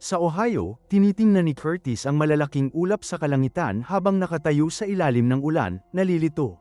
Sa Ohio, tinitingnan ni Curtis ang malalaking ulap sa kalangitan habang nakatayo sa ilalim ng ulan, nalilito.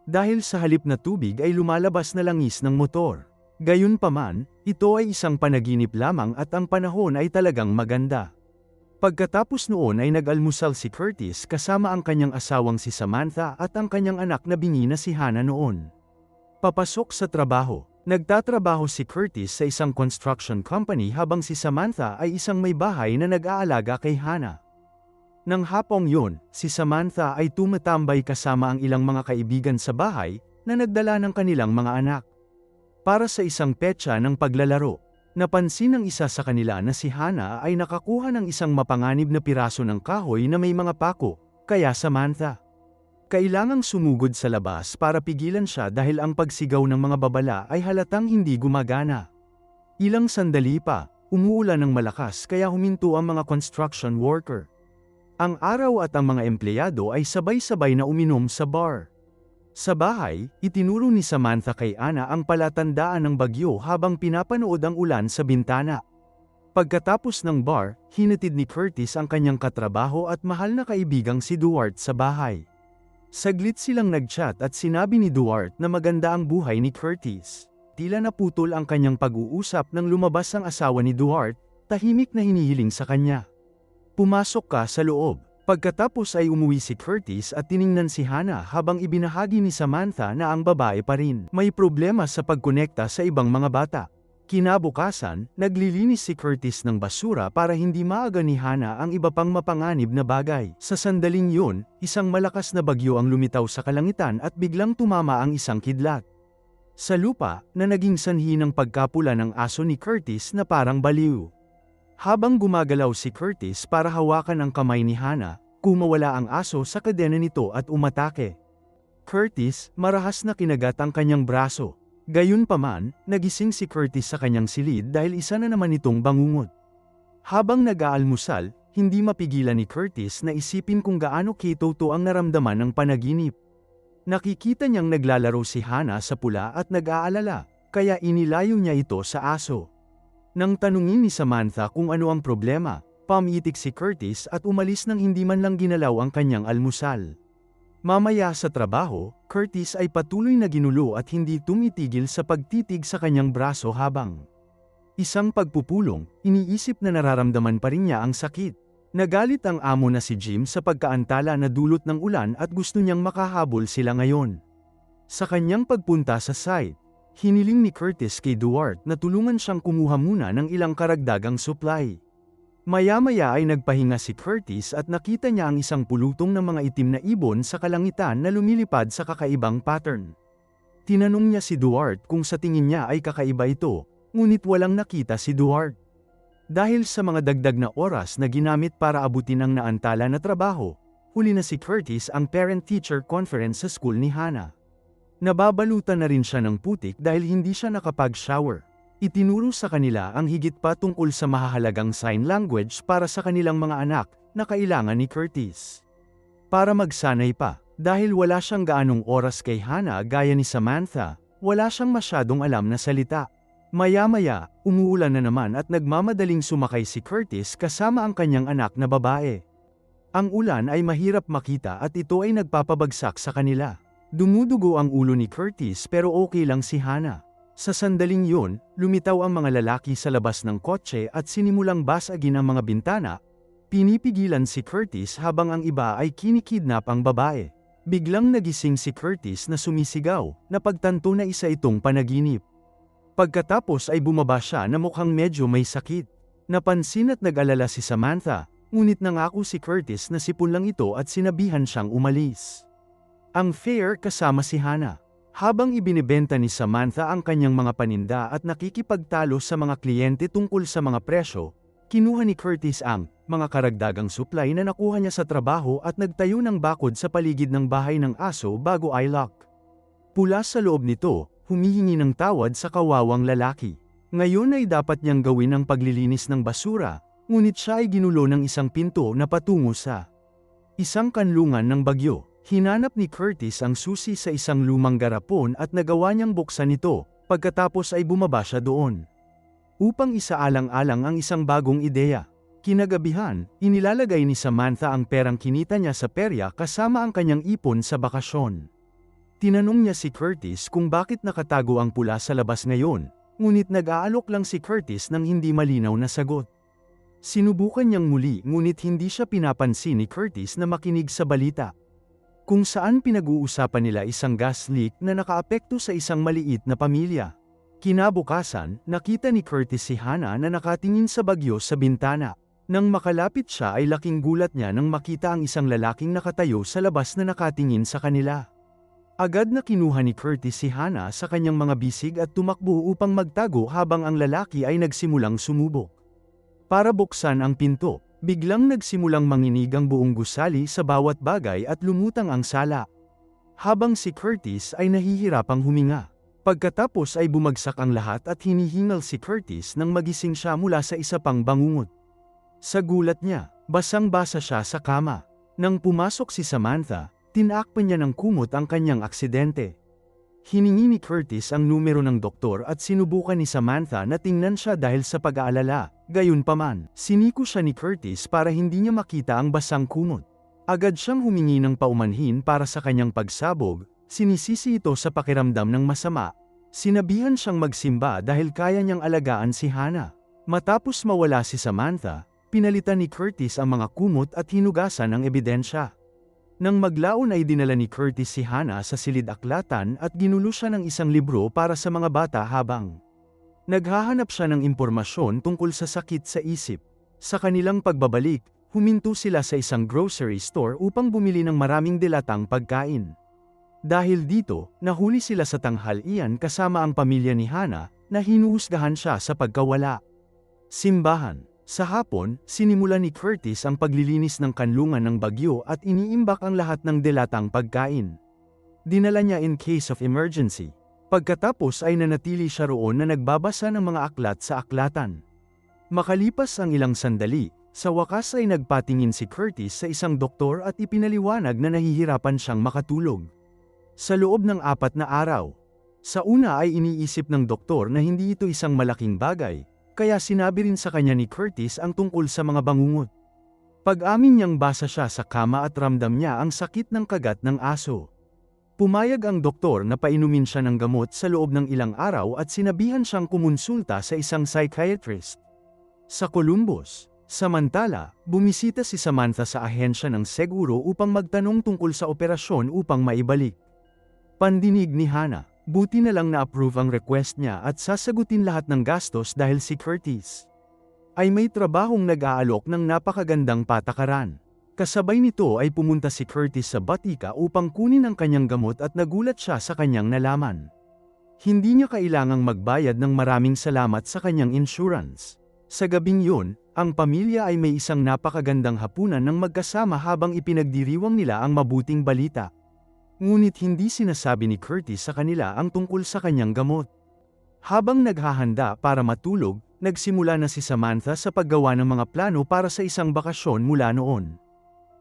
Dahil sa halip na tubig ay lumalabas na langis ng motor. Gayunpaman, ito ay isang panaginip lamang at ang panahon ay talagang maganda. Pagkatapos noon ay nag-almusal si Curtis kasama ang kanyang asawang si Samantha at ang kanyang anak na bingi na si Hannah noon. Papasok sa trabaho. Nagtatrabaho si Curtis sa isang construction company habang si Samantha ay isang may bahay na nag-aalaga kay Hannah. Nang hapong yun, si Samantha ay tumatambay kasama ang ilang mga kaibigan sa bahay na nagdala ng kanilang mga anak. Para sa isang petsa ng paglalaro, napansin ng isa sa kanila na si Hannah ay nakakuha ng isang mapanganib na piraso ng kahoy na may mga pako, kaya Samantha, kailangang sumugod sa labas para pigilan siya dahil ang pagsigaw ng mga babala ay halatang hindi gumagana. Ilang sandali pa, umuulan ng malakas kaya huminto ang mga construction worker. Ang araw at ang mga empleyado ay sabay-sabay na uminom sa bar. Sa bahay, itinuro ni Samantha kay Anna ang palatandaan ng bagyo habang pinapanood ang ulan sa bintana. Pagkatapos ng bar, hinatid ni Curtis ang kanyang katrabaho at mahal na kaibigang si Duarte sa bahay. Saglit silang nag-chat at sinabi ni Duarte na maganda ang buhay ni Curtis. Tila naputol ang kanyang pag-uusap nang lumabas ang asawa ni Duarte, tahimik na hinihiling sa kanya. Pumasok ka sa loob. Pagkatapos ay umuwi si Curtis at tiningnan si Hannah habang ibinahagi ni Samantha na ang babae pa rin may problema sa pagkonekta sa ibang mga bata. Kinabukasan, naglilinis si Curtis ng basura para hindi maaga ni Hannah ang iba pang mapanganib na bagay. Sa sandaling yun, isang malakas na bagyo ang lumitaw sa kalangitan at biglang tumama ang isang kidlat sa lupa na naging sanhi ng pagkapula ng aso ni Curtis na parang baliw. Habang gumagalaw si Curtis para hawakan ang kamay ni Hannah, kumawala ang aso sa kadena nito at umatake. Curtis, marahas na kinagat ang kanyang braso. Gayunpaman, nagising si Curtis sa kanyang silid dahil isa na naman itong bangungot. Habang nag-aalmusal, hindi mapigilan ni Curtis na isipin kung gaano kitoto ang naramdaman ng panaginip. Nakikita niyang naglalaro si Hannah sa pula at nag-aalala, kaya inilayo niya ito sa aso. Nang tanungin ni Samantha kung ano ang problema, pumitik si Curtis at umalis nang hindi man lang ginalaw ang kanyang almusal. Mamaya sa trabaho, Curtis ay patuloy na ginulo at hindi tumitigil sa pagtitig sa kanyang braso habang isang pagpupulong, iniisip na nararamdaman pa rin niya ang sakit. Nagalit ang amo na si Jim sa pagkaantala na dulot ng ulan at gusto niyang makahabol sila ngayon. Sa kanyang pagpunta sa site, hiniling ni Curtis kay Duarte na tulungan siyang kumuha muna ng ilang karagdagang supply. Maya-maya ay nagpahinga si Curtis at nakita niya ang isang pulutong ng mga itim na ibon sa kalangitan na lumilipad sa kakaibang pattern. Tinanong niya si Duarte kung sa tingin niya ay kakaiba ito, ngunit walang nakita si Duarte. Dahil sa mga dagdag na oras na ginamit para abutin ang naantala na trabaho, huli na si Curtis ang parent-teacher conference sa school ni Hannah. Nababalutan na rin siya ng putik dahil hindi siya nakapag-shower. Itinuro sa kanila ang higit pa tungkol sa mahahalagang sign language para sa kanilang mga anak na kailangan ni Curtis. Para magsanay pa, dahil wala siyang gaanong oras kay Hannah gaya ni Samantha, wala siyang masyadong alam na salita. Maya-maya, umuulan na naman at nagmamadaling sumakay si Curtis kasama ang kanyang anak na babae. Ang ulan ay mahirap makita at ito ay nagpapabagsak sa kanila. Dumudugo ang ulo ni Curtis pero okay lang si Hannah. Sa sandaling yun, lumitaw ang mga lalaki sa labas ng kotse at sinimulang basagin ang mga bintana. Pinipigilan si Curtis habang ang iba ay kinikidnap ang babae. Biglang nagising si Curtis na sumisigaw, napagtanto na isa itong panaginip. Pagkatapos ay bumaba siya na mukhang medyo may sakit. Napansin at nag-alala si Samantha, ngunit nangako si Curtis na sipon lang ito at sinabihan siyang umalis. Ang fair kasama si Hannah. Habang ibinibenta ni Samantha ang kanyang mga paninda at nakikipagtalo sa mga kliyente tungkol sa mga presyo, kinuha ni Curtis ang mga karagdagang supply na nakuha niya sa trabaho at nagtayo ng bakod sa paligid ng bahay ng aso bago i-lock. Pula sa loob nito, humihingi ng tawad sa kawawang lalaki. Ngayon ay dapat niyang gawin ang paglilinis ng basura, ngunit siya ay ginulo ng isang pinto na patungo sa isang kanlungan ng bagyo. Hinanap ni Curtis ang susi sa isang lumang garapon at nagawa niyang buksan ito, pagkatapos ay bumaba siya doon upang isaalang-alang ang isang bagong ideya. Kinagabihan, inilalagay ni Samantha ang perang kinita niya sa perya kasama ang kanyang ipon sa bakasyon. Tinanong niya si Curtis kung bakit nakatago ang pula sa labas ngayon, ngunit nag-aalok lang si Curtis ng hindi malinaw na sagot. Sinubukan niyang muli ngunit hindi siya pinapansin ni Curtis na makinig sa balita. Kung saan pinag-uusapan nila isang gas leak na nakaapekto sa isang maliit na pamilya. Kinabukasan, nakita ni Curtis si Hannah na nakatingin sa bagyo sa bintana. Nang makalapit siya ay laking gulat niya nang makita ang isang lalaking nakatayo sa labas na nakatingin sa kanila. Agad na kinuha ni Curtis si Hannah sa kanyang mga bisig at tumakbo upang magtago habang ang lalaki ay nagsimulang sumubok. Para buksan ang pinto, biglang nagsimulang manginig ang buong gusali sa bawat bagay at lumutang ang sala. Habang si Curtis ay nahihirapang huminga. Pagkatapos ay bumagsak ang lahat at hinihingal si Curtis nang magising siya mula sa isa pang bangungot. Sa gulat niya, basang-basa siya sa kama. Nang pumasok si Samantha, tinakpan niya ng kumot ang kanyang aksidente. Hiningi ni Curtis ang numero ng doktor at sinubukan ni Samantha na tingnan siya dahil sa pag-aalala. Gayunpaman, siniko siya ni Curtis para hindi niya makita ang basang kumot. Agad siyang humingi ng paumanhin para sa kanyang pagsabog, sinisisi ito sa pakiramdam ng masama. Sinabihan siyang magsimba dahil kaya niyang alagaan si Hannah. Matapos mawala si Samantha, pinalitan ni Curtis ang mga kumot at hinugasan ang ebidensya. Nang maglaon ay dinala ni Curtis si Hannah sa silid-aklatan at ginulo siya ng isang libro para sa mga bata habang naghahanap siya ng impormasyon tungkol sa sakit sa isip. Sa kanilang pagbabalik, huminto sila sa isang grocery store upang bumili ng maraming dilatang pagkain. Dahil dito, nahuli sila sa tanghalian kasama ang pamilya ni Hannah na hinuhusgahan siya sa pagkawala. Simbahan. Sa hapon, sinimula ni Curtis ang paglilinis ng kanlungan ng bagyo at iniimbak ang lahat ng dilatang pagkain. Dinala niya in case of emergency. Pagkatapos ay nanatili siya roon na nagbabasa ng mga aklat sa aklatan. Makalipas ang ilang sandali, sa wakas ay nagpatingin si Curtis sa isang doktor at ipinaliwanag na nahihirapan siyang makatulog. Sa loob ng 4 na araw. Sa una ay iniisip ng doktor na hindi ito isang malaking bagay. Kaya sinabi rin sa kanya ni Curtis ang tungkol sa mga bangungot. Pag-amin niyang basa siya sa kama at ramdam niya ang sakit ng kagat ng aso. Pumayag ang doktor na painumin siya ng gamot sa loob ng ilang araw at sinabihan siyang kumonsulta sa isang psychiatrist. Sa Columbus, samantala, bumisita si Samantha sa ahensya ng seguro upang magtanong tungkol sa operasyon upang maibalik. Pandinig ni Hannah. Buti na lang na-approve ang request niya at sasagutin lahat ng gastos dahil si Curtis ay may trabahong nag-aalok ng napakagandang patakaran. Kasabay nito ay pumunta si Curtis sa batika upang kunin ang kanyang gamot at nagulat siya sa kanyang nalaman. Hindi niya kailangang magbayad ng maraming salamat sa kanyang insurance. Sa gabing yun, ang pamilya ay may isang napakagandang hapunan ng magkasama habang ipinagdiriwang nila ang mabuting balita. Ngunit hindi sinasabi ni Curtis sa kanila ang tungkol sa kanyang gamot. Habang naghahanda para matulog, nagsimula na si Samantha sa paggawa ng mga plano para sa isang bakasyon mula noon.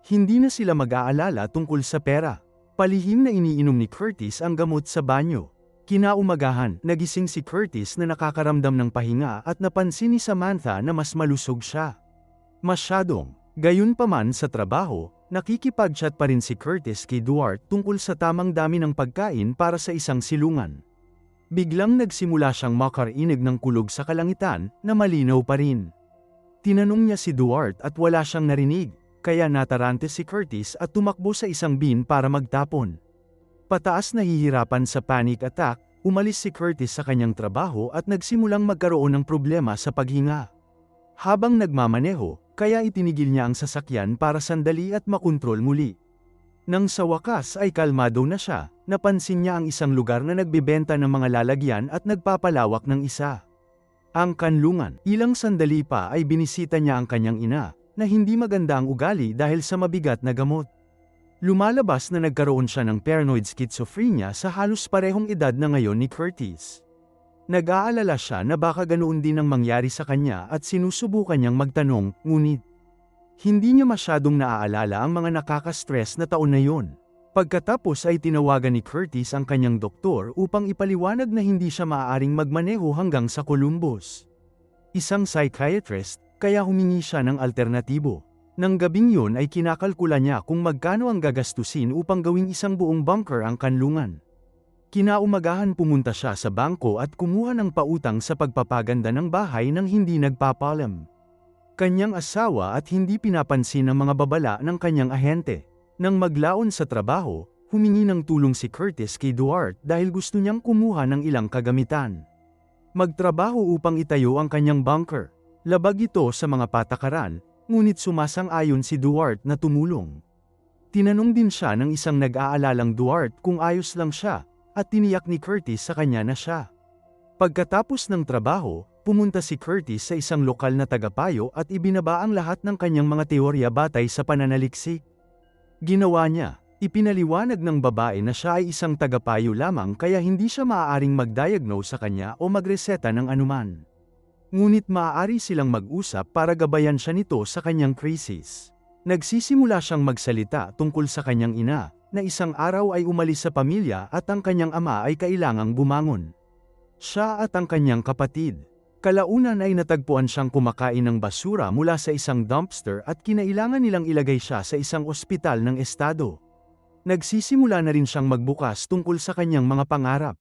Hindi na sila mag-aalala tungkol sa pera. Palihim na iniinom ni Curtis ang gamot sa banyo. Kinaumagahan, nagising si Curtis na nakakaramdam ng pahinga at napansin ni Samantha na mas malusog siya. Masyadong. Gayunpaman sa trabaho, nakikipag-chat pa rin si Curtis kay Duarte tungkol sa tamang dami ng pagkain para sa isang silungan. Biglang nagsimula siyang makarinig ng kulog sa kalangitan na malinaw pa rin. Tinanong niya si Duarte at wala siyang narinig, kaya natarante si Curtis at tumakbo sa isang bin para magtapon. Pataas nahihirapan sa panic attack, umalis si Curtis sa kanyang trabaho at nagsimulang magkaroon ng problema sa paghinga. Habang nagmamaneho, kaya itinigil niya ang sasakyan para sandali at makontrol muli. Nang sa wakas ay kalmado na siya, napansin niya ang isang lugar na nagbebenta ng mga lalagyan at nagpapalawak ng isa. Ang kanlungan. Ilang sandali pa ay binisita niya ang kanyang ina, na hindi maganda ang ugali dahil sa mabigat na gamot. Lumalabas na nagkaroon siya ng paranoid schizophrenia sa halos parehong edad na ngayon ni Curtis. Nag-aalala siya na baka ganoon din ang mangyari sa kanya at sinusubukan niyang magtanong, ngunit hindi niya masyadong naaalala ang mga nakaka-stress na taon na yon. Pagkatapos ay tinawagan ni Curtis ang kanyang doktor upang ipaliwanag na hindi siya maaaring magmaneho hanggang sa Columbus. Isang psychiatrist, kaya humingi siya ng alternatibo. Nang gabing yun ay kinakalkula niya kung magkano ang gagastusin upang gawing isang buong bunker ang kanlungan. Kinaumagahan pumunta siya sa bangko at kumuha ng pautang sa pagpapaganda ng bahay nang hindi nagpapalam. Kanyang asawa at hindi pinapansin ang mga babala ng kanyang ahente. Nang maglaon sa trabaho, humingi ng tulong si Curtis kay Duarte dahil gusto niyang kumuha ng ilang kagamitan. Magtrabaho upang itayo ang kanyang bunker. Labag ito sa mga patakaran, ngunit sumasang-ayon si Duarte na tumulong. Tinanong din siya ng isang nag-aalalang Duarte kung ayos lang siya, at tiniyak ni Curtis sa kanya na siya. Pagkatapos ng trabaho, pumunta si Curtis sa isang lokal na tagapayo at ibinaba ang lahat ng kanyang mga teorya batay sa pananaliksik. Ginawa niya, ipinaliwanag ng babae na siya ay isang tagapayo lamang kaya hindi siya maaaring mag-diagnose sa kanya o magreseta ng anuman. Ngunit maaari silang mag-usap para gabayan siya nito sa kanyang krisis. Nagsisimula siyang magsalita tungkol sa kanyang ina, na isang araw ay umalis sa pamilya at ang kanyang ama ay kailangang bumangon. Siya at ang kanyang kapatid. Kalaunan ay natagpuan siyang kumakain ng basura mula sa isang dumpster at kinailangan nilang ilagay siya sa isang ospital ng estado. Nagsisimula na rin siyang magbukas tungkol sa kanyang mga pangarap.